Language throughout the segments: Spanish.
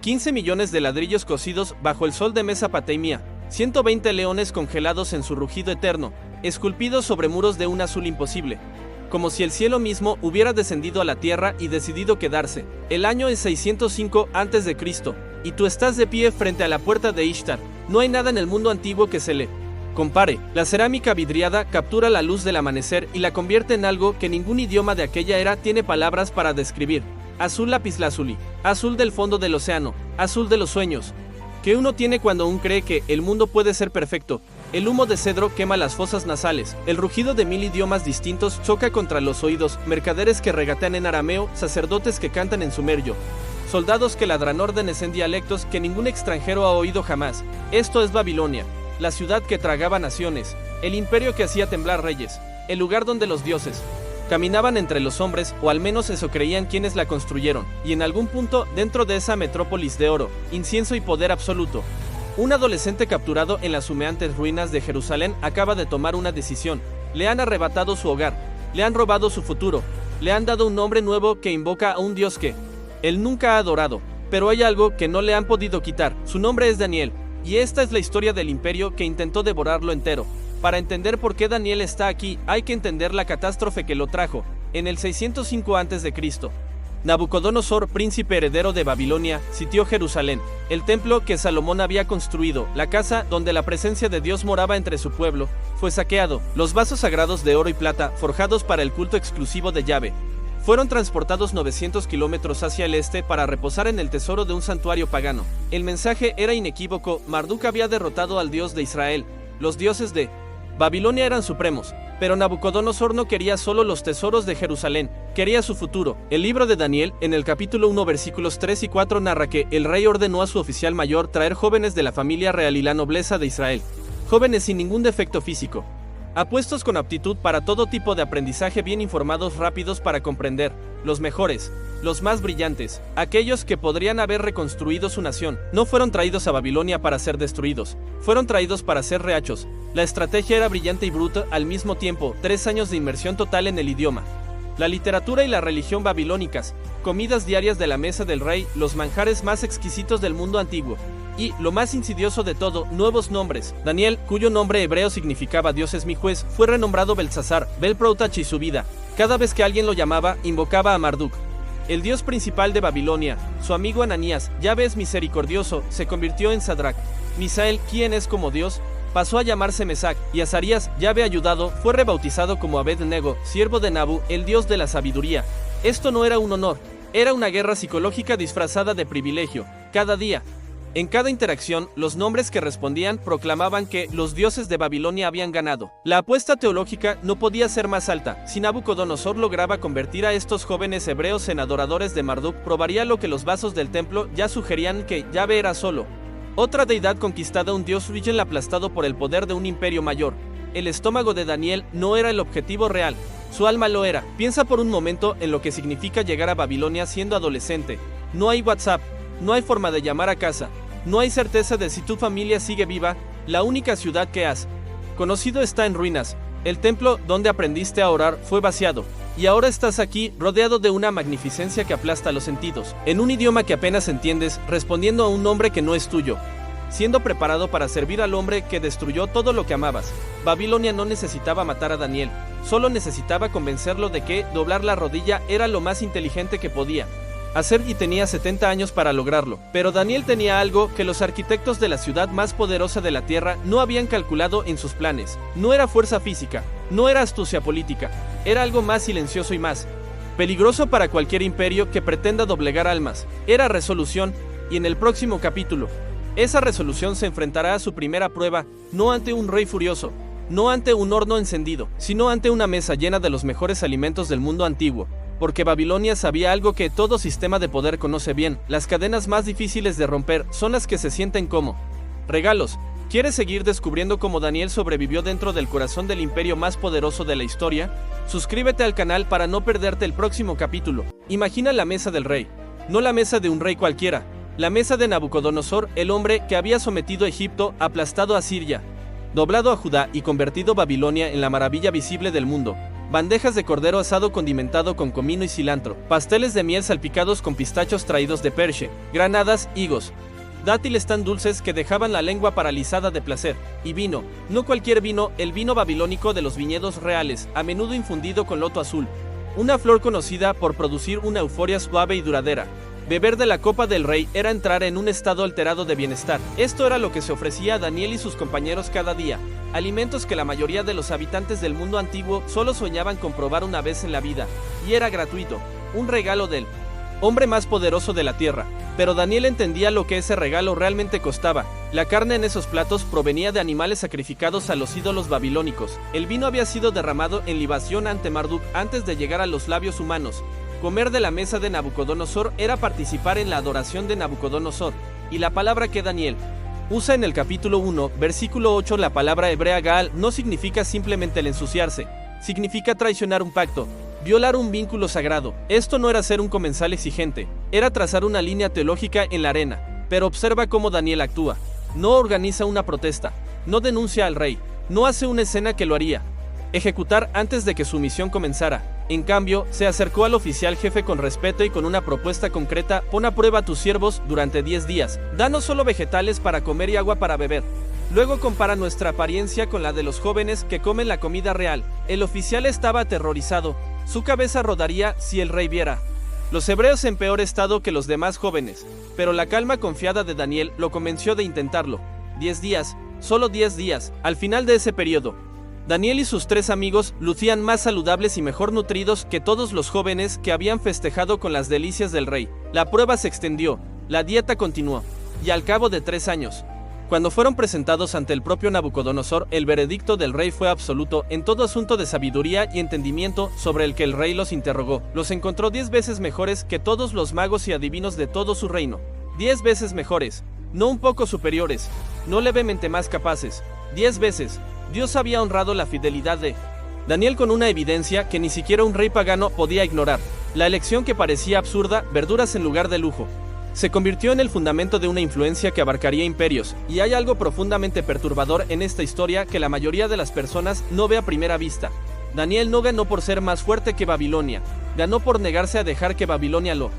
15 millones de ladrillos cocidos bajo el sol de Mesopotamia, 120 leones congelados en su rugido eterno, esculpidos sobre muros de un azul imposible, como si el cielo mismo hubiera descendido a la tierra y decidido quedarse. El año es 605 a.C., y tú estás de pie frente a la puerta de Ishtar. No hay nada en el mundo antiguo que se le compare. La cerámica vidriada captura la luz del amanecer y la convierte en algo que ningún idioma de aquella era tiene palabras para describir. Azul lapislázuli, azul del fondo del océano, azul de los sueños, que uno tiene cuando uno cree que el mundo puede ser perfecto. El humo de cedro quema las fosas nasales, el rugido de 1000 idiomas distintos choca contra los oídos, mercaderes que regatean en arameo, sacerdotes que cantan en sumerio, soldados que ladran órdenes en dialectos que ningún extranjero ha oído jamás. Esto es Babilonia, la ciudad que tragaba naciones, el imperio que hacía temblar reyes, el lugar donde los dioses caminaban entre los hombres, o al menos eso creían quienes la construyeron, y en algún punto dentro de esa metrópolis de oro, incienso y poder absoluto. Un adolescente capturado en las humeantes ruinas de Jerusalén acaba de tomar una decisión. Le han arrebatado su hogar, le han robado su futuro, le han dado un nombre nuevo que invoca a un dios que él nunca ha adorado, pero hay algo que no le han podido quitar. Su nombre es Daniel, y esta es la historia del imperio que intentó devorarlo entero. Para entender por qué Daniel está aquí, hay que entender la catástrofe que lo trajo. En el 605 a.C., Nabucodonosor, príncipe heredero de Babilonia, sitió Jerusalén, el templo que Salomón había construido, la casa donde la presencia de Dios moraba entre su pueblo, fue saqueado. Los vasos sagrados de oro y plata, forjados para el culto exclusivo de Yahvé, fueron transportados 900 kilómetros hacia el este para reposar en el tesoro de un santuario pagano. El mensaje era inequívoco: Marduk había derrotado al Dios de Israel. Los dioses de Babilonia eran supremos, pero Nabucodonosor no quería solo los tesoros de Jerusalén, quería su futuro. El libro de Daniel, en el capítulo 1 versículos 3 y 4 narra que el rey ordenó a su oficial mayor traer jóvenes de la familia real y la nobleza de Israel, jóvenes sin ningún defecto físico, apuestos con aptitud para todo tipo de aprendizaje, bien informados, rápidos para comprender, los mejores, los más brillantes, aquellos que podrían haber reconstruido su nación. No fueron traídos a Babilonia para ser destruidos, fueron traídos para ser rehechos. La estrategia era brillante y bruta al mismo tiempo. 3 años de inmersión total en el idioma, la literatura y la religión babilónicas, comidas diarias de la mesa del rey, los manjares más exquisitos del mundo antiguo. Y, lo más insidioso de todo, nuevos nombres. Daniel, cuyo nombre hebreo significaba Dios es mi juez, fue renombrado Belsasar, Belproutach y su vida. Cada vez que alguien lo llamaba, invocaba a Marduk, el dios principal de Babilonia. Su amigo Ananías, Yahvé es misericordioso, se convirtió en Sadrach. Misael, quien es como Dios, pasó a llamarse Mesac, y Azarías, Yahvé ayudado, fue rebautizado como Abed-nego, siervo de Nabu, el dios de la sabiduría. Esto no era un honor, era una guerra psicológica disfrazada de privilegio. Cada día, en cada interacción, los nombres que respondían proclamaban que los dioses de Babilonia habían ganado. La apuesta teológica no podía ser más alta. Si Nabucodonosor lograba convertir a estos jóvenes hebreos en adoradores de Marduk, probaría lo que los vasos del templo ya sugerían, que Yahvé era solo otra deidad conquistada, un dios virgen aplastado por el poder de un imperio mayor. El estómago de Daniel no era el objetivo real, su alma lo era. Piensa por un momento en lo que significa llegar a Babilonia siendo adolescente. No hay WhatsApp, no hay forma de llamar a casa, no hay certeza de si tu familia sigue viva. La única ciudad que has conocido está en ruinas. El templo donde aprendiste a orar fue vaciado, y ahora estás aquí, rodeado de una magnificencia que aplasta los sentidos, en un idioma que apenas entiendes, respondiendo a un nombre que no es tuyo, siendo preparado para servir al hombre que destruyó todo lo que amabas. Babilonia no necesitaba matar a Daniel, solo necesitaba convencerlo de que doblar la rodilla era lo más inteligente que podía hacer, y tenía 70 años para lograrlo. Pero Daniel tenía algo que los arquitectos de la ciudad más poderosa de la tierra no habían calculado en sus planes. No era fuerza física, no era astucia política, era algo más silencioso y más peligroso para cualquier imperio que pretenda doblegar almas. Era resolución, y en el próximo capítulo, esa resolución se enfrentará a su primera prueba, no ante un rey furioso, no ante un horno encendido, sino ante una mesa llena de los mejores alimentos del mundo antiguo. Porque Babilonia sabía algo que todo sistema de poder conoce bien: las cadenas más difíciles de romper son las que se sienten como regalos. ¿Quieres seguir descubriendo cómo Daniel sobrevivió dentro del corazón del imperio más poderoso de la historia? Suscríbete al canal para no perderte el próximo capítulo. Imagina la mesa del rey, no la mesa de un rey cualquiera, la mesa de Nabucodonosor, el hombre que había sometido a Egipto, aplastado a Siria, doblado a Judá y convertido Babilonia en la maravilla visible del mundo. bandejas de cordero asado condimentado con comino y cilantro, pasteles de miel salpicados con pistachos traídos de Perche, granadas, higos, dátiles tan dulces que dejaban la lengua paralizada de placer, y vino, no cualquier vino, el vino babilónico de los viñedos reales, a menudo infundido con loto azul, una flor conocida por producir una euforia suave y duradera. Beber de la copa del rey era entrar en un estado alterado de bienestar. Esto era lo que se ofrecía a Daniel y sus compañeros cada día, alimentos que la mayoría de los habitantes del mundo antiguo solo soñaban con probar una vez en la vida, y era gratuito, un regalo del hombre más poderoso de la tierra. Pero Daniel entendía lo que ese regalo realmente costaba. La carne en esos platos provenía de animales sacrificados a los ídolos babilónicos. El vino había sido derramado en libación ante Marduk antes de llegar a los labios humanos. Comer de la mesa de Nabucodonosor era participar en la adoración de Nabucodonosor, y la palabra que Daniel usa en el capítulo 1, versículo 8, la palabra hebrea Gaal, no significa simplemente el ensuciarse, significa traicionar un pacto, violar un vínculo sagrado. Esto no era ser un comensal exigente, era trazar una línea teológica en la arena. Pero observa cómo Daniel actúa. No organiza una protesta, no denuncia al rey, no hace una escena que lo haría ejecutar antes de que su misión comenzara. En cambio, se acercó al oficial jefe con respeto y con una propuesta concreta: pon a prueba a tus siervos durante 10 días, danos solo vegetales para comer y agua para beber. Luego compara nuestra apariencia con la de los jóvenes que comen la comida real. El oficial estaba aterrorizado, su cabeza rodaría si el rey viera los hebreos en peor estado que los demás jóvenes, pero la calma confiada de Daniel lo convenció de intentarlo. 10 días, solo 10 días. Al final de ese periodo, Daniel y sus 3 amigos lucían más saludables y mejor nutridos que todos los jóvenes que habían festejado con las delicias del rey. La prueba se extendió, la dieta continuó, y al cabo de 3 años, cuando fueron presentados ante el propio Nabucodonosor, el veredicto del rey fue absoluto en todo asunto de sabiduría y entendimiento sobre el que el rey los interrogó. Los encontró 10 veces mejores que todos los magos y adivinos de todo su reino. 10 veces mejores, no un poco superiores, no levemente más capaces. 10 veces. Dios había honrado la fidelidad de Daniel con una evidencia que ni siquiera un rey pagano podía ignorar. La elección que parecía absurda, verduras en lugar de lujo, se convirtió en el fundamento de una influencia que abarcaría imperios, y hay algo profundamente perturbador en esta historia que la mayoría de las personas no ve a primera vista. Daniel no ganó por ser más fuerte que Babilonia, ganó por negarse a dejar que Babilonia lo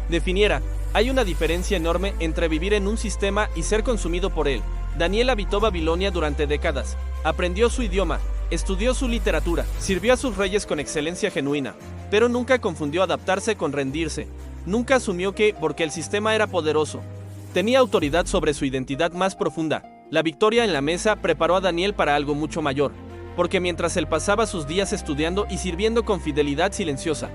definiera. Hay una diferencia enorme entre vivir en un sistema y ser consumido por él. Daniel habitó Babilonia durante décadas, aprendió su idioma, estudió su literatura, sirvió a sus reyes con excelencia genuina, pero nunca confundió adaptarse con rendirse. Nunca asumió que, porque el sistema era poderoso, tenía autoridad sobre su identidad más profunda. La victoria en la mesa preparó a Daniel para algo mucho mayor, porque mientras él pasaba sus días estudiando y sirviendo con fidelidad silenciosa,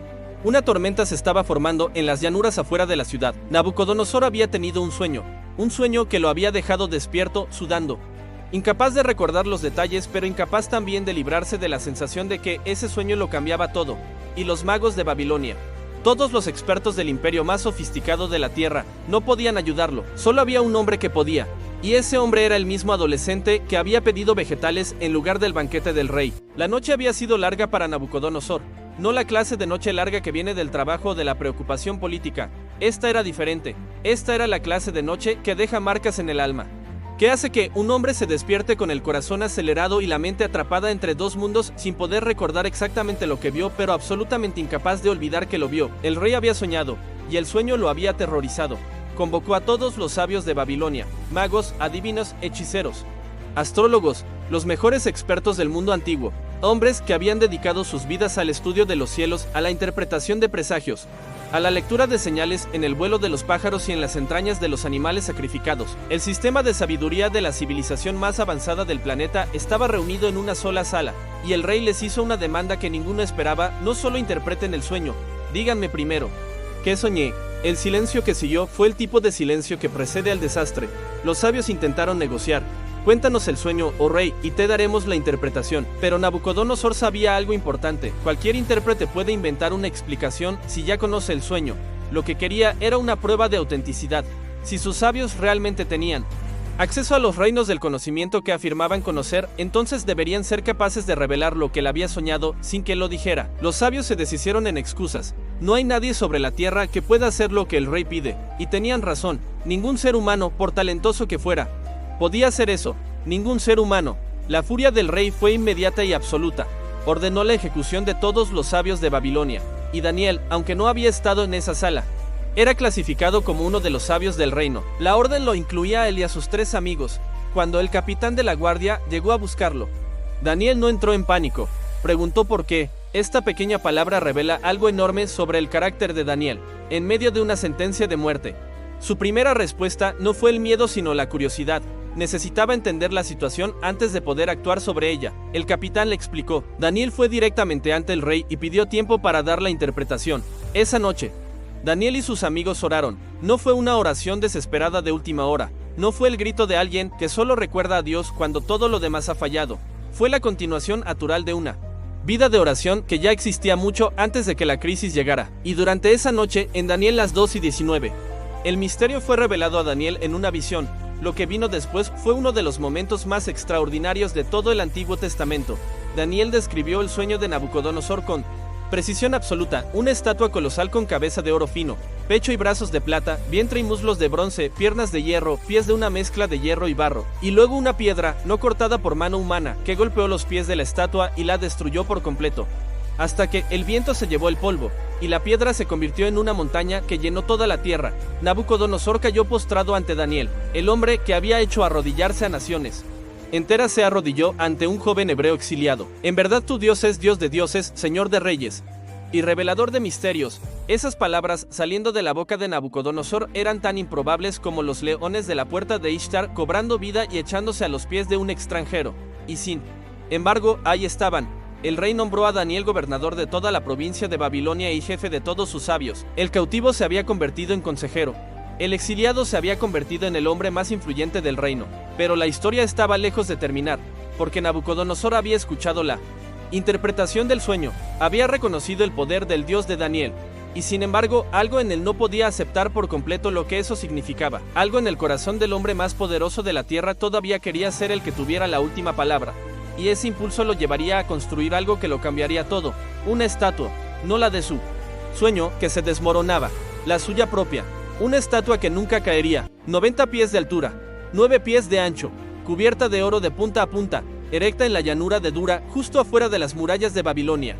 una tormenta se estaba formando en las llanuras afuera de la ciudad. Nabucodonosor había tenido un sueño que lo había dejado despierto, sudando, incapaz de recordar los detalles, pero incapaz también de librarse de la sensación de que ese sueño lo cambiaba todo. Y los magos de Babilonia, todos los expertos del imperio más sofisticado de la tierra, no podían ayudarlo. Solo había un hombre que podía, y ese hombre era el mismo adolescente que había pedido vegetales en lugar del banquete del rey. La noche había sido larga para Nabucodonosor, no la clase de noche larga que viene del trabajo o de la preocupación política. Esta era diferente. Esta era la clase de noche que deja marcas en el alma, que hace que un hombre se despierte con el corazón acelerado y la mente atrapada entre dos mundos sin poder recordar exactamente lo que vio, pero absolutamente incapaz de olvidar que lo vio. El rey había soñado, y el sueño lo había aterrorizado. Convocó a todos los sabios de Babilonia, magos, adivinos, hechiceros, astrólogos, los mejores expertos del mundo antiguo, hombres que habían dedicado sus vidas al estudio de los cielos, a la interpretación de presagios, a la lectura de señales en el vuelo de los pájaros y en las entrañas de los animales sacrificados. El sistema de sabiduría de la civilización más avanzada del planeta estaba reunido en una sola sala, y el rey les hizo una demanda que ninguno esperaba: no solo interpreten el sueño, díganme primero, ¿qué soñé? El silencio que siguió fue el tipo de silencio que precede al desastre. Los sabios intentaron negociar. Cuéntanos el sueño, oh rey, y te daremos la interpretación. Pero Nabucodonosor sabía algo importante: cualquier intérprete puede inventar una explicación si ya conoce el sueño. Lo que quería era una prueba de autenticidad. Si sus sabios realmente tenían acceso a los reinos del conocimiento que afirmaban conocer, entonces deberían ser capaces de revelar lo que él había soñado sin que lo dijera. Los sabios se deshicieron en excusas. No hay nadie sobre la tierra que pueda hacer lo que el rey pide. Y tenían razón. Ningún ser humano, por talentoso que fuera, podía hacer eso. Ningún ser humano. La furia del rey fue inmediata y absoluta. ordenó la ejecución de todos los sabios de Babilonia, y Daniel, aunque no había estado en esa sala, era clasificado como uno de los sabios del reino. La orden lo incluía a él y a sus 3 amigos. Cuando el capitán de la guardia llegó a buscarlo, Daniel no entró en pánico, preguntó por qué. Esta pequeña palabra revela algo enorme sobre el carácter de Daniel, en medio de una sentencia de muerte. Su primera respuesta no fue el miedo sino la curiosidad. Necesitaba entender la situación antes de poder actuar sobre ella. El capitán le explicó. Daniel fue directamente ante el rey y pidió tiempo para dar la interpretación. Esa noche, Daniel y sus amigos oraron. No fue una oración desesperada de última hora. No fue el grito de alguien que solo recuerda a Dios cuando todo lo demás ha fallado. Fue la continuación natural de una vida de oración que ya existía mucho antes de que la crisis llegara. Y durante esa noche, en Daniel las 2:19, el misterio fue revelado a Daniel en una visión. Lo que vino después fue uno de los momentos más extraordinarios de todo el Antiguo Testamento. Daniel describió el sueño de Nabucodonosor con precisión absoluta: una estatua colosal con cabeza de oro fino, pecho y brazos de plata, vientre y muslos de bronce, piernas de hierro, pies de una mezcla de hierro y barro, y luego una piedra, no cortada por mano humana, que golpeó los pies de la estatua y la destruyó por completo, hasta que el viento se llevó el polvo, y la piedra se convirtió en una montaña que llenó toda la tierra. Nabucodonosor cayó postrado ante Daniel, el hombre que había hecho arrodillarse a naciones enteras se arrodilló ante un joven hebreo exiliado. En verdad tu Dios es Dios de dioses, Señor de reyes y revelador de misterios. Esas palabras saliendo de la boca de Nabucodonosor eran tan improbables como los leones de la puerta de Ishtar cobrando vida y echándose a los pies de un extranjero. Y sin embargo, ahí estaban. El rey nombró a Daniel gobernador de toda la provincia de Babilonia y jefe de todos sus sabios. El cautivo se había convertido en consejero. El exiliado se había convertido en el hombre más influyente del reino. Pero la historia estaba lejos de terminar, porque Nabucodonosor había escuchado la interpretación del sueño, había reconocido el poder del Dios de Daniel, y sin embargo, algo en él no podía aceptar por completo lo que eso significaba. Algo en el corazón del hombre más poderoso de la tierra todavía quería ser el que tuviera la última palabra, y ese impulso lo llevaría a construir algo que lo cambiaría todo, una estatua, no la de su sueño que se desmoronaba, la suya propia. Una estatua que nunca caería, 90 pies de altura, 9 pies de ancho, cubierta de oro de punta a punta, erecta en la llanura de Dura, justo afuera de las murallas de Babilonia,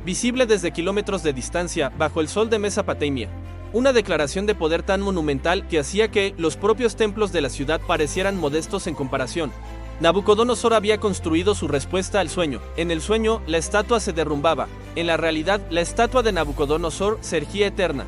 visible desde kilómetros de distancia, bajo el sol de Mesopotamia. Una declaración de poder tan monumental que hacía que los propios templos de la ciudad parecieran modestos en comparación. Nabucodonosor había construido su respuesta al sueño. En el sueño, la estatua se derrumbaba. En la realidad, la estatua de Nabucodonosor se erguía eterna,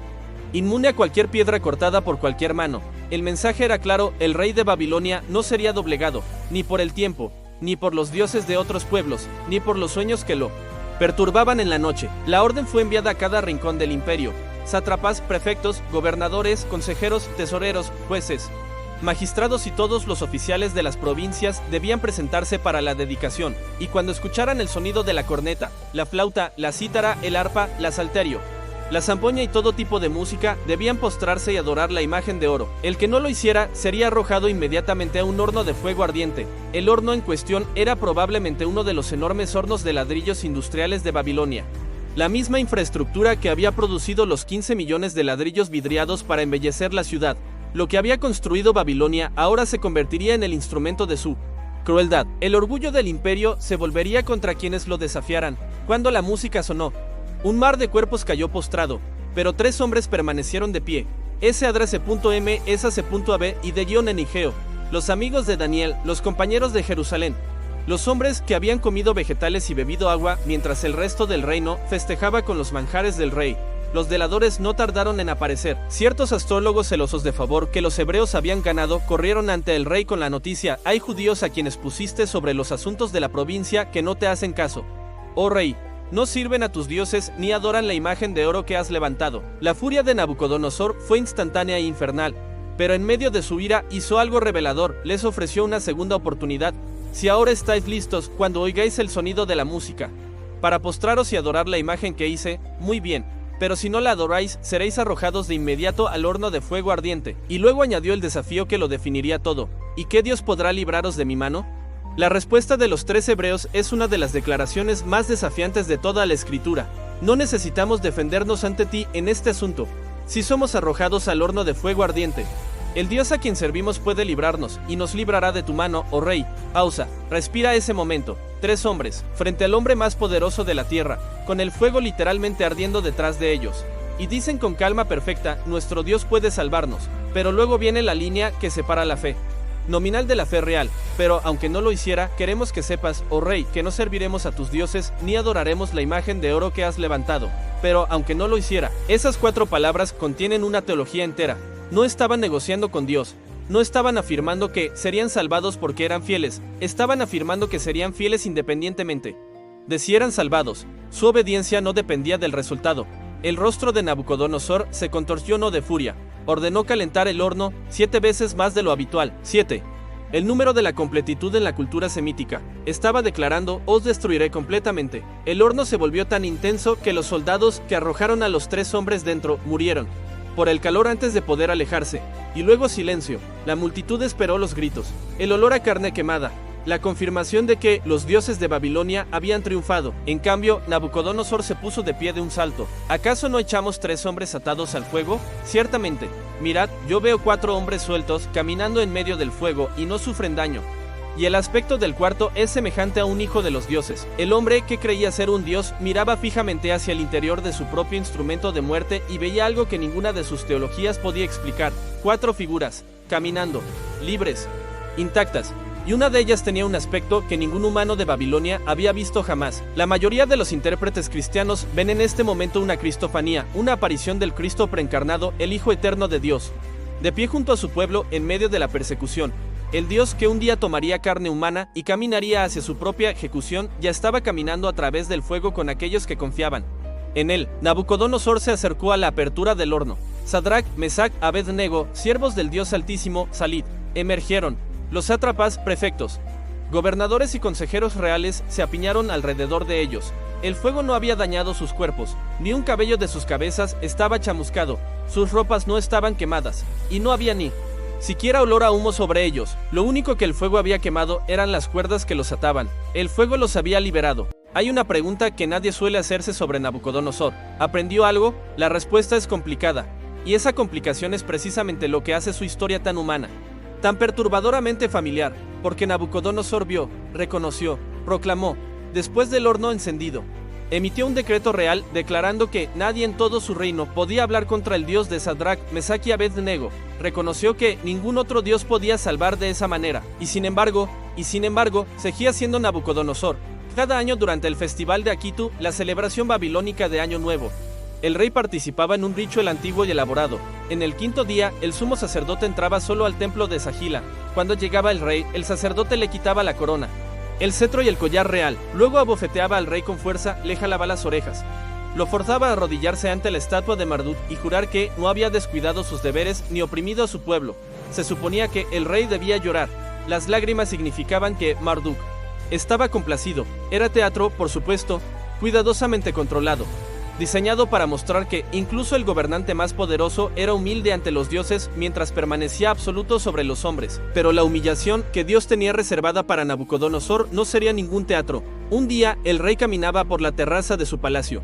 inmune a cualquier piedra cortada por cualquier mano. El mensaje era claro: el rey de Babilonia no sería doblegado, ni por el tiempo, ni por los dioses de otros pueblos, ni por los sueños que lo perturbaban en la noche. La orden fue enviada a cada rincón del imperio: sátrapas, prefectos, gobernadores, consejeros, tesoreros, jueces, magistrados y todos los oficiales de las provincias debían presentarse para la dedicación, y cuando escucharan el sonido de la corneta, la flauta, la cítara, el arpa, la salterio, la zampoña y todo tipo de música, debían postrarse y adorar la imagen de oro. El que no lo hiciera sería arrojado inmediatamente a un horno de fuego ardiente. El horno en cuestión era probablemente uno de los enormes hornos de ladrillos industriales de Babilonia, la misma infraestructura que había producido los 15 millones de ladrillos vidriados para embellecer la ciudad. Lo que había construido Babilonia ahora se convertiría en el instrumento de su crueldad. El orgullo del imperio se volvería contra quienes lo desafiaran. Cuando la música sonó, un mar de cuerpos cayó postrado, pero 3 hombres permanecieron de pie: Esdras.M, Esas.AB y de-Enigeo, los amigos de Daniel, los compañeros de Jerusalén, los hombres que habían comido vegetales y bebido agua mientras el resto del reino festejaba con los manjares del rey. Los deladores no tardaron en aparecer. Ciertos astrólogos celosos de favor que los hebreos habían ganado corrieron ante el rey con la noticia: hay judíos a quienes pusiste sobre los asuntos de la provincia que no te hacen caso. Oh rey, no sirven a tus dioses ni adoran la imagen de oro que has levantado. La furia de Nabucodonosor fue instantánea e infernal, pero en medio de su ira hizo algo revelador: les ofreció una segunda oportunidad. Si ahora estáis listos, cuando oigáis el sonido de la música, para postraros y adorar la imagen que hice, muy bien, pero si no la adoráis, seréis arrojados de inmediato al horno de fuego ardiente. Y luego añadió el desafío que lo definiría todo: ¿y qué Dios podrá libraros de mi mano? La respuesta de los 3 hebreos es una de las declaraciones más desafiantes de toda la escritura. No necesitamos defendernos ante ti en este asunto. Si somos arrojados al horno de fuego ardiente, el Dios a quien servimos puede librarnos, y nos librará de tu mano, oh rey. Pausa. Respira ese momento. 3 hombres, frente al hombre más poderoso de la tierra, con el fuego literalmente ardiendo detrás de ellos. Y dicen con calma perfecta, nuestro Dios puede salvarnos, pero luego viene la línea que separa la fe nominal de la fe real, pero aunque no lo hiciera, queremos que sepas, oh rey, que no serviremos a tus dioses, ni adoraremos la imagen de oro que has levantado, pero aunque no lo hiciera. Esas 4 palabras contienen una teología entera. No estaban negociando con Dios, no estaban afirmando que serían salvados porque eran fieles, estaban afirmando que serían fieles independientemente de si eran salvados. Su obediencia no dependía del resultado. El rostro de Nabucodonosor se contorsionó de furia. Ordenó calentar el horno 7 veces más de lo habitual. 7. El número de la completitud en la cultura semítica. Estaba declarando, os destruiré completamente. El horno se volvió tan intenso que los soldados que arrojaron a los 3 hombres dentro murieron por el calor antes de poder alejarse. Y luego silencio. La multitud esperó los gritos, el olor a carne quemada, la confirmación de que los dioses de Babilonia habían triunfado. En cambio, Nabucodonosor se puso de pie de un salto. ¿Acaso no echamos 3 hombres atados al fuego? Ciertamente. Mirad, yo veo 4 hombres sueltos caminando en medio del fuego y no sufren daño. Y el aspecto del cuarto es semejante a un hijo de los dioses. El hombre que creía ser un dios miraba fijamente hacia el interior de su propio instrumento de muerte y veía algo que ninguna de sus teologías podía explicar. 4 figuras, caminando, libres, intactas. Y una de ellas tenía un aspecto que ningún humano de Babilonia había visto jamás. La mayoría de los intérpretes cristianos ven en este momento una cristofanía, una aparición del Cristo preencarnado, el Hijo eterno de Dios, de pie junto a su pueblo en medio de la persecución. El Dios que un día tomaría carne humana y caminaría hacia su propia ejecución ya estaba caminando a través del fuego con aquellos que confiaban en él. Nabucodonosor se acercó a la apertura del horno. Sadrach, Mesach, Abed-nego, siervos del Dios Altísimo, salid. Emergieron. Los sátrapas, prefectos, gobernadores y consejeros reales se apiñaron alrededor de ellos. El fuego no había dañado sus cuerpos, ni un cabello de sus cabezas estaba chamuscado, sus ropas no estaban quemadas, y no había ni siquiera olor a humo sobre ellos. Lo único que el fuego había quemado eran las cuerdas que los ataban. El fuego los había liberado. Hay una pregunta que nadie suele hacerse sobre Nabucodonosor. ¿Aprendió algo? La respuesta es complicada, y esa complicación es precisamente lo que hace su historia tan humana, tan perturbadoramente familiar, porque Nabucodonosor vio, reconoció, proclamó, después del horno encendido, emitió un decreto real declarando que nadie en todo su reino podía hablar contra el Dios de Sadrach, Mesach y Abed-nego. Reconoció que ningún otro Dios podía salvar de esa manera, y sin embargo, seguía siendo Nabucodonosor. Cada año durante el festival de Akitu, la celebración babilónica de Año Nuevo, el rey participaba en un ritual antiguo y elaborado. En el 5.º día, el sumo sacerdote entraba solo al templo de Sagila. Cuando llegaba el rey, el sacerdote le quitaba la corona, el cetro y el collar real. Luego abofeteaba al rey con fuerza, le jalaba las orejas. Lo forzaba a arrodillarse ante la estatua de Marduk y jurar que no había descuidado sus deberes ni oprimido a su pueblo. Se suponía que el rey debía llorar. Las lágrimas significaban que Marduk estaba complacido. Era teatro, por supuesto, cuidadosamente controlado, diseñado para mostrar que incluso el gobernante más poderoso era humilde ante los dioses mientras permanecía absoluto sobre los hombres. Pero la humillación que Dios tenía reservada para Nabucodonosor no sería ningún teatro. Un día, el rey caminaba por la terraza de su palacio,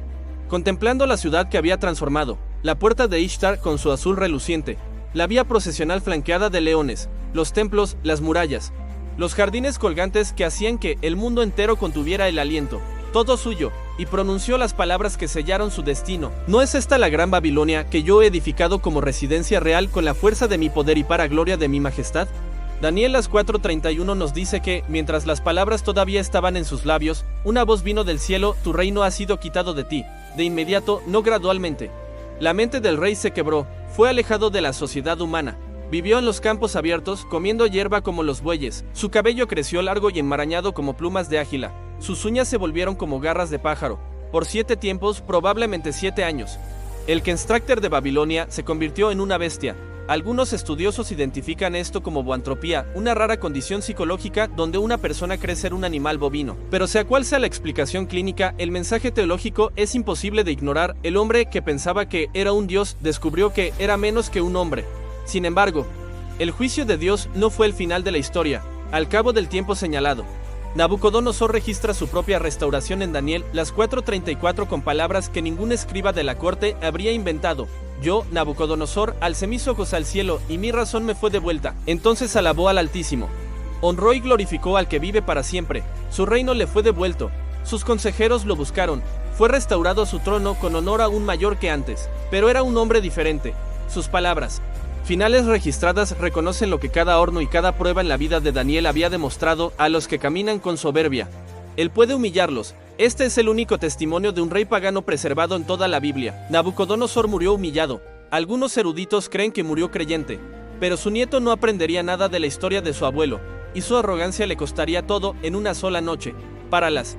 contemplando la ciudad que había transformado, la puerta de Ishtar con su azul reluciente, la vía procesional flanqueada de leones, los templos, las murallas, los jardines colgantes que hacían que el mundo entero contuviera el aliento, todo suyo, y pronunció las palabras que sellaron su destino. ¿No es esta la gran Babilonia que yo he edificado como residencia real con la fuerza de mi poder y para gloria de mi majestad? Daniel 4:31 nos dice que, mientras las palabras todavía estaban en sus labios, una voz vino del cielo: tu reino ha sido quitado de ti, de inmediato, no gradualmente. La mente del rey se quebró, fue alejado de la sociedad humana. Vivió en los campos abiertos, comiendo hierba como los bueyes. Su cabello creció largo y enmarañado como plumas de águila. Sus uñas se volvieron como garras de pájaro. Por 7 tiempos, probablemente 7 años, el Kenstracter de Babilonia se convirtió en una bestia. Algunos estudiosos identifican esto como boantropía, una rara condición psicológica donde una persona cree ser un animal bovino. Pero sea cual sea la explicación clínica, el mensaje teológico es imposible de ignorar. El hombre que pensaba que era un dios descubrió que era menos que un hombre. Sin embargo, el juicio de Dios no fue el final de la historia. Al cabo del tiempo señalado, Nabucodonosor registra su propia restauración en Daniel 4:34 con palabras que ningún escriba de la corte habría inventado. Yo, Nabucodonosor, alcé mis ojos al cielo y mi razón me fue devuelta. Entonces alabó al Altísimo. Honró y glorificó al que vive para siempre, su reino le fue devuelto, sus consejeros lo buscaron, fue restaurado a su trono con honor aún mayor que antes, pero era un hombre diferente. Sus palabras finales registradas reconocen lo que cada horno y cada prueba en la vida de Daniel había demostrado a los que caminan con soberbia. Él puede humillarlos. Este es el único testimonio de un rey pagano preservado en toda la Biblia. Nabucodonosor murió humillado. Algunos eruditos creen que murió creyente, pero su nieto no aprendería nada de la historia de su abuelo, y su arrogancia le costaría todo en una sola noche. Para las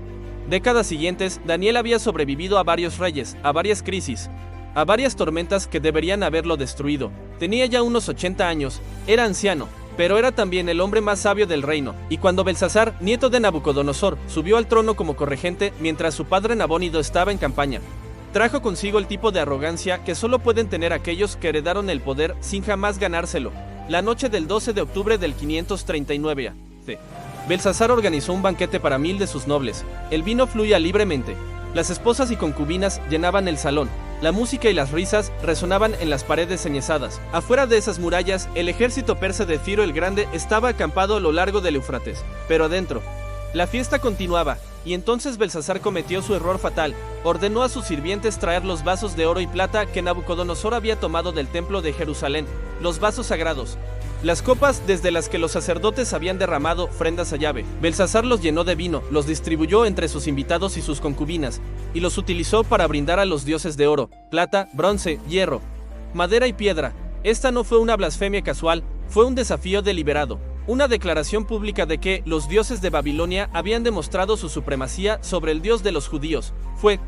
décadas siguientes, Daniel había sobrevivido a varios reyes, a varias crisis, a varias tormentas que deberían haberlo destruido. Tenía ya unos 80 años, era anciano, pero era también el hombre más sabio del reino, y cuando Belsasar, nieto de Nabucodonosor, subió al trono como corregente mientras su padre Nabónido estaba en campaña, trajo consigo el tipo de arrogancia que solo pueden tener aquellos que heredaron el poder sin jamás ganárselo. La noche del 12 de octubre del 539 a.C., Belsasar organizó un banquete para 1000 de sus nobles. El vino fluía libremente. Las esposas y concubinas llenaban el salón. La música y las risas resonaban en las paredes enyesadas. Afuera de esas murallas, el ejército persa de Ciro el Grande estaba acampado a lo largo del Éufrates. Pero adentro, la fiesta continuaba, y entonces Belsasar cometió su error fatal. Ordenó a sus sirvientes traer los vasos de oro y plata que Nabucodonosor había tomado del templo de Jerusalén, los vasos sagrados, las copas desde las que los sacerdotes habían derramado ofrendas a Yahvé. Belsasar los llenó de vino, los distribuyó entre sus invitados y sus concubinas, y los utilizó para brindar a los dioses de oro, plata, bronce, hierro, madera y piedra. Esta no fue una blasfemia casual, fue un desafío deliberado. Una declaración pública de que los dioses de Babilonia habían demostrado su supremacía sobre el Dios de los judíos. Fue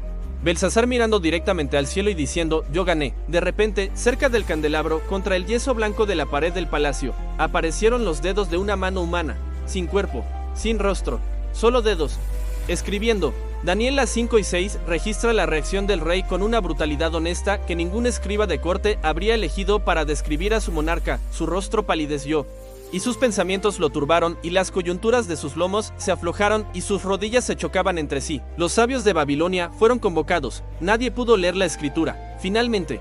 Belsasar mirando directamente al cielo y diciendo: yo gané. De repente, cerca del candelabro, contra el yeso blanco de la pared del palacio, aparecieron los dedos de una mano humana, sin cuerpo, sin rostro, solo dedos. Escribiendo, Daniel 5 y 6 registra la reacción del rey con una brutalidad honesta que ningún escriba de corte habría elegido para describir a su monarca. Su rostro palideció, y sus pensamientos lo turbaron, y las coyunturas de sus lomos se aflojaron, y sus rodillas se chocaban entre sí. Los sabios de Babilonia fueron convocados. Nadie pudo leer la escritura. Finalmente,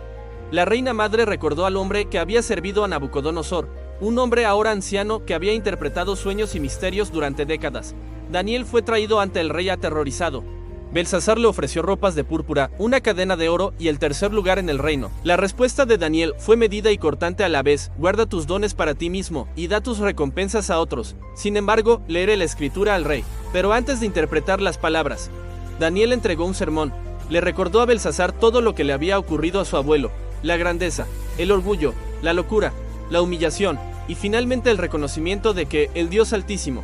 la reina madre recordó al hombre que había servido a Nabucodonosor, un hombre ahora anciano que había interpretado sueños y misterios durante décadas. Daniel fue traído ante el rey aterrorizado. Belsasar le ofreció ropas de púrpura, una cadena de oro y el tercer lugar en el reino. La respuesta de Daniel fue medida y cortante a la vez: guarda tus dones para ti mismo y da tus recompensas a otros. Sin embargo, leeré la escritura al rey. Pero antes de interpretar las palabras, Daniel entregó un sermón. Le recordó a Belsasar todo lo que le había ocurrido a su abuelo: la grandeza, el orgullo, la locura, la humillación y finalmente el reconocimiento de que el Dios Altísimo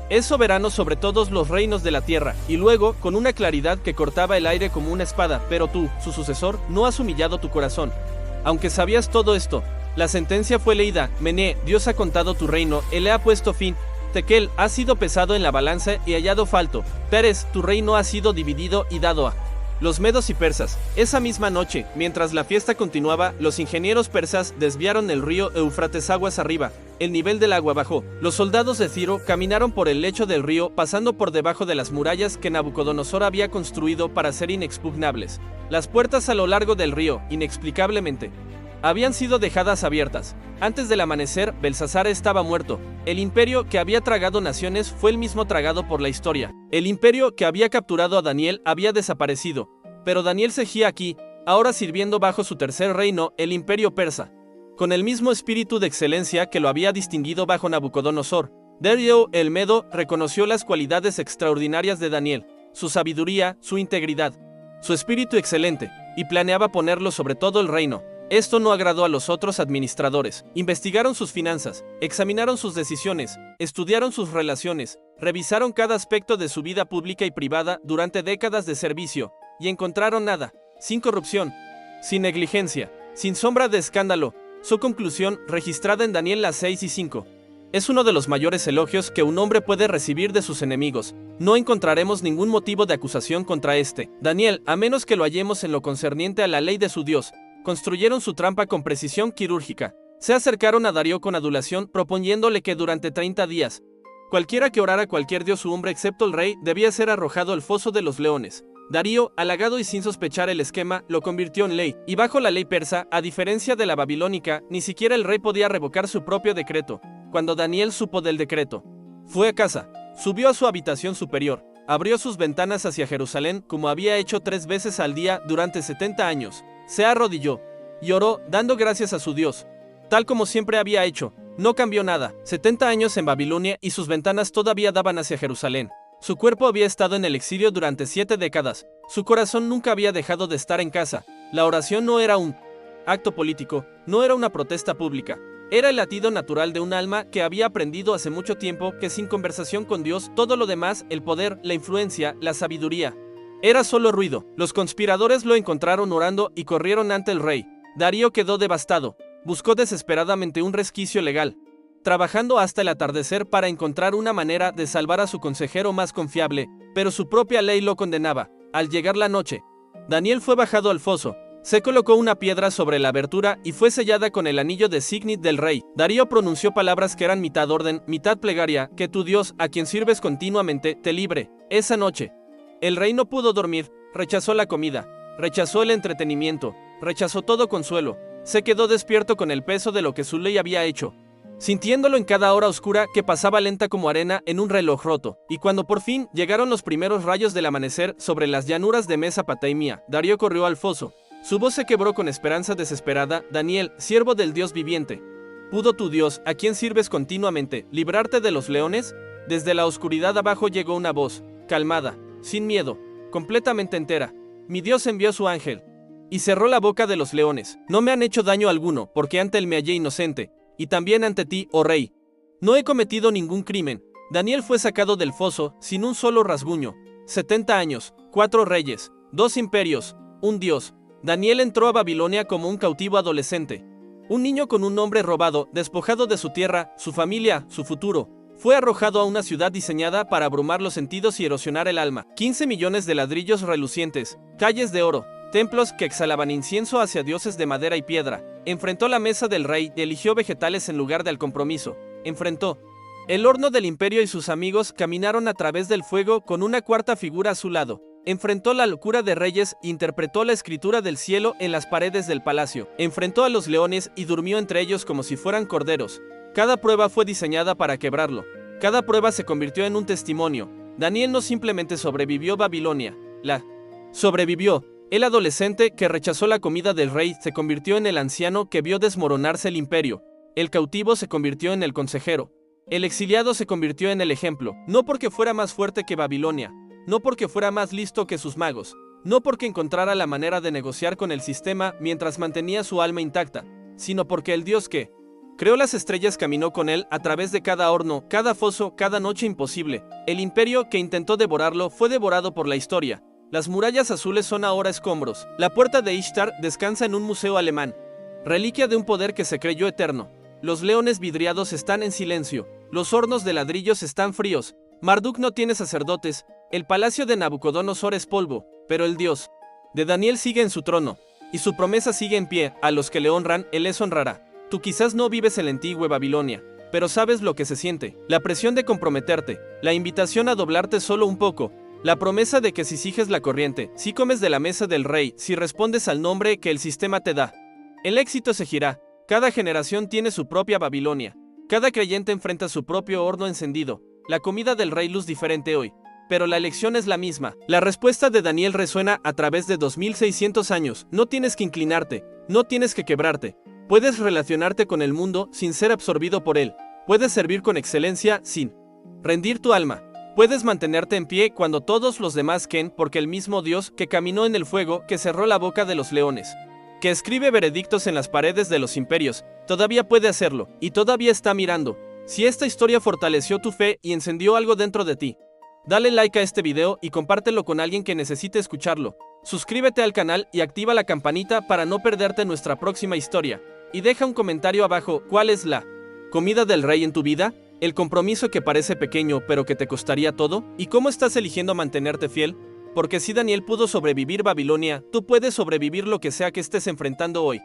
es soberano sobre todos los reinos de la tierra. Y luego, con una claridad que cortaba el aire como una espada: pero tú, su sucesor, no has humillado tu corazón. Aunque sabías todo esto, la sentencia fue leída: Mené, Dios ha contado tu reino, Él le ha puesto fin. Tekel, ha sido pesado en la balanza y hallado falto. Pérez, tu reino ha sido dividido y dado a los medos y persas. Esa misma noche, mientras la fiesta continuaba, los ingenieros persas desviaron el río Éufrates aguas arriba. El nivel del agua bajó. Los soldados de Ciro caminaron por el lecho del río, pasando por debajo de las murallas que Nabucodonosor había construido para ser inexpugnables. Las puertas a lo largo del río, inexplicablemente, habían sido dejadas abiertas. Antes del amanecer, Belsasar estaba muerto. El imperio que había tragado naciones fue el mismo tragado por la historia. El imperio que había capturado a Daniel había desaparecido. Pero Daniel seguía aquí, ahora sirviendo bajo su tercer reino, el imperio persa, con el mismo espíritu de excelencia que lo había distinguido bajo Nabucodonosor. Darío el Medo reconoció las cualidades extraordinarias de Daniel, su sabiduría, su integridad, su espíritu excelente, y planeaba ponerlo sobre todo el reino. Esto no agradó a los otros administradores. Investigaron sus finanzas, examinaron sus decisiones, estudiaron sus relaciones, revisaron cada aspecto de su vida pública y privada durante décadas de servicio, y encontraron nada: sin corrupción, sin negligencia, sin sombra de escándalo. Su conclusión, registrada en Daniel 6 y 5, es uno de los mayores elogios que un hombre puede recibir de sus enemigos. No encontraremos ningún motivo de acusación contra Daniel, a menos que lo hallemos en lo concerniente a la ley de su Dios. Construyeron su trampa con precisión quirúrgica. Se acercaron a Darío con adulación, proponiéndole que durante 30 días, cualquiera que orara a cualquier dios u hombre excepto el rey debía ser arrojado al foso de los leones. Darío, halagado y sin sospechar el esquema, lo convirtió en ley, y bajo la ley persa, a diferencia de la babilónica, ni siquiera el rey podía revocar su propio decreto. Cuando Daniel supo del decreto, Fue a casa, subió a su habitación superior, abrió sus ventanas hacia Jerusalén como había hecho 3 veces al día durante 70 años, se arrodilló y oró dando gracias a su Dios, tal como siempre había hecho. No cambió nada. 70 años en Babilonia y sus ventanas todavía daban hacia Jerusalén. Su cuerpo había estado en el exilio durante 7 décadas. Su corazón nunca había dejado de estar en casa. La oración no era un acto político, no era una protesta pública. Era el latido natural de un alma que había aprendido hace mucho tiempo que sin conversación con Dios todo lo demás, el poder, la influencia, la sabiduría, era solo ruido. Los conspiradores lo encontraron orando y corrieron ante el rey. Darío quedó devastado. Buscó desesperadamente un resquicio legal, trabajando hasta el atardecer para encontrar una manera de salvar a su consejero más confiable, pero su propia ley lo condenaba. Al llegar la noche, Daniel fue bajado al foso, se colocó una piedra sobre la abertura y fue sellada con el anillo de signet del rey. Darío pronunció palabras que eran mitad orden, mitad plegaria: que tu Dios, a quien sirves continuamente, te libre. Esa noche, el rey no pudo dormir, rechazó la comida, rechazó el entretenimiento, rechazó todo consuelo. Se quedó despierto con el peso de lo que su ley había hecho, sintiéndolo en cada hora oscura que pasaba lenta como arena en un reloj roto. Y cuando por fin llegaron los primeros rayos del amanecer sobre las llanuras de Mesopotamia, Darío corrió al foso. Su voz se quebró con esperanza desesperada: Daniel, siervo del Dios viviente, ¿pudo tu Dios, a quien sirves continuamente, librarte de los leones? Desde la oscuridad abajo llegó una voz, calmada, sin miedo, completamente entera: mi Dios envió su ángel y cerró la boca de los leones. No me han hecho daño alguno, porque ante él me hallé inocente, y también ante ti, oh rey. No he cometido ningún crimen. Daniel fue sacado del foso sin un solo rasguño. 70 años, 4 reyes, 2 imperios, un dios. Daniel entró a Babilonia como un cautivo adolescente. Un niño con un nombre robado, despojado de su tierra, su familia, su futuro. Fue arrojado a una ciudad diseñada para abrumar los sentidos y erosionar el alma. 15 millones de ladrillos relucientes, calles de oro, templos que exhalaban incienso hacia dioses de madera y piedra. Enfrentó la mesa del rey y eligió vegetales en lugar del compromiso. Enfrentó el horno del imperio y sus amigos caminaron a través del fuego con una cuarta figura a su lado. Enfrentó la locura de reyes e interpretó la escritura del cielo en las paredes del palacio. Enfrentó a los leones y durmió entre ellos como si fueran corderos. Cada prueba fue diseñada para quebrarlo. Cada prueba se convirtió en un testimonio. Daniel no simplemente sobrevivió Babilonia, la sobrevivió. El adolescente que rechazó la comida del rey se convirtió en el anciano que vio desmoronarse el imperio. El cautivo se convirtió en el consejero. El exiliado se convirtió en el ejemplo. No porque fuera más fuerte que Babilonia, no porque fuera más listo que sus magos, no porque encontrara la manera de negociar con el sistema mientras mantenía su alma intacta, sino porque el Dios que creó las estrellas caminó con él a través de cada horno, cada foso, cada noche imposible. El imperio que intentó devorarlo fue devorado por la historia. Las murallas azules son ahora escombros. La puerta de Ishtar descansa en un museo alemán, reliquia de un poder que se creyó eterno. Los leones vidriados están en silencio. Los hornos de ladrillos están fríos. Marduk no tiene sacerdotes. El palacio de Nabucodonosor es polvo, pero el Dios de Daniel sigue en su trono, y su promesa sigue en pie. A los que le honran, él les honrará. Tú quizás no vives en la antigua Babilonia, pero sabes lo que se siente. La presión de comprometerte, la invitación a doblarte solo un poco, la promesa de que si sigues la corriente, si comes de la mesa del rey, si respondes al nombre que el sistema te da, el éxito seguirá. Cada generación tiene su propia Babilonia. Cada creyente enfrenta su propio horno encendido. La comida del rey luz diferente hoy, pero la elección es la misma. La respuesta de Daniel resuena a través de 2600 años. No tienes que inclinarte, no tienes que quebrarte. Puedes relacionarte con el mundo sin ser absorbido por él. Puedes servir con excelencia sin rendir tu alma. Puedes mantenerte en pie cuando todos los demás caen, porque el mismo Dios que caminó en el fuego, que cerró la boca de los leones, que escribe veredictos en las paredes de los imperios, todavía puede hacerlo, y todavía está mirando. Si esta historia fortaleció tu fe y encendió algo dentro de ti, dale like a este video y compártelo con alguien que necesite escucharlo. Suscríbete al canal y activa la campanita para no perderte nuestra próxima historia. Y deja un comentario abajo: ¿cuál es la comida del rey en tu vida? ¿El compromiso que parece pequeño pero que te costaría todo? ¿Y cómo estás eligiendo mantenerte fiel? Porque si Daniel pudo sobrevivir Babilonia, tú puedes sobrevivir lo que sea que estés enfrentando hoy.